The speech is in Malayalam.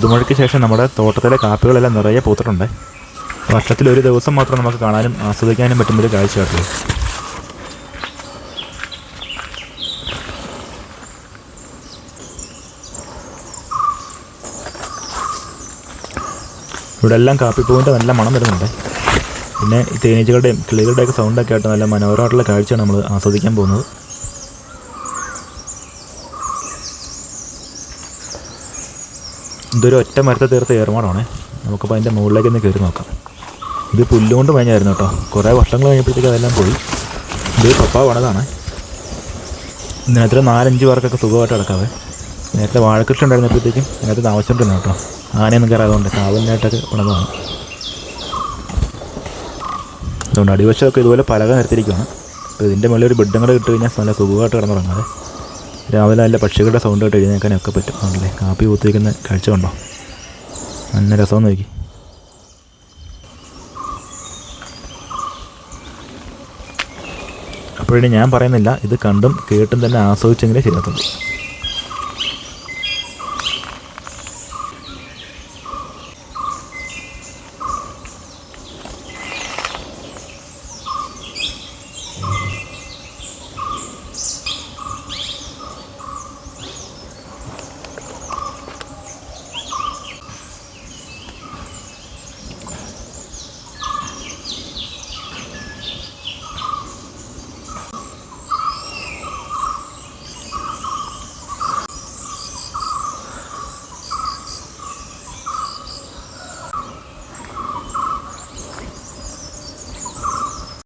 പുതുമഴയ്ക്ക് ശേഷം നമ്മുടെ തോട്ടത്തിലെ കാപ്പികളെല്ലാം നിറയെ പൂത്തിട്ടുണ്ട്. വർഷത്തിലൊരു ദിവസം മാത്രം നമുക്ക് കാണാനും ആസ്വദിക്കാനും പറ്റുന്നൊരു കാഴ്ച കേട്ടോ. ഇവിടെ എല്ലാം കാപ്പിപ്പൂവിൻ്റെ നല്ല മണം വരുന്നുണ്ട്. പിന്നെ ഈ തേനീച്ചകളുടെയും കിളികളുടെയൊക്കെ സൗണ്ടൊക്കെ ആയിട്ട് നല്ല മനോഹരമായിട്ടുള്ള കാഴ്ചയാണ് നമ്മൾ ആസ്വദിക്കാൻ പോകുന്നത്. ഇതൊരു ഒറ്റ മരത്തെ തീർത്ത ഏർമാടാണേ. നമുക്കപ്പോൾ അതിൻ്റെ മുകളിലേക്ക് ഒന്ന് കയറി നോക്കാം. ഇത് പുല്ലുകൊണ്ട് മേഞ്ഞായിരുന്നു കേട്ടോ. കുറേ വർഷങ്ങൾ കഴിഞ്ഞപ്പോഴത്തേക്ക് അതെല്ലാം പോയി. ഇത് പപ്പ പണിതാണ്. ഇതിനകത്ത് 4-5 പേർക്കൊക്കെ സുഖമായിട്ട് കിടക്കാവേ. നേരത്തെ വാഴക്കൃഷി ഉണ്ടായിരുന്നപ്പോഴത്തേക്കും ഇതിനകത്ത് താമസിച്ചിട്ടുണ്ടായിരുന്നു കേട്ടോ. ആനയൊന്നും കയറാതുകൊണ്ട് കാവലിനായിട്ടൊക്കെ പണിതാണ്. അതുകൊണ്ട് അടിവശമൊക്കെ ഇതുപോലെ പലക നിരത്തിയിരിക്കുകയാണ്. അപ്പോൾ ഇതിൻ്റെ മുകളിൽ ഒരു ബെഡും കൂടെ ഇട്ട് കഴിഞ്ഞാൽ നല്ല സുഖമായിട്ട് കിടന്നുറങ്ങാതെ രാവിലെ നല്ല പക്ഷികളുടെ സൗണ്ട് ആയിട്ട് എഴുന്നേക്കാനൊക്കെ പറ്റും. ആണല്ലേ, കാപ്പി പൂത്തിരിക്കുന്ന കാഴ്ച കണ്ടോ, നല്ല രസം നോക്കി. അപ്പോഴിനി ഞാൻ പറയുന്നില്ല, ഇത് കണ്ടും കേട്ടും തന്നെ ആസ്വദിച്ചെങ്കിലേ ശരിയാത്തുള്ളൂ.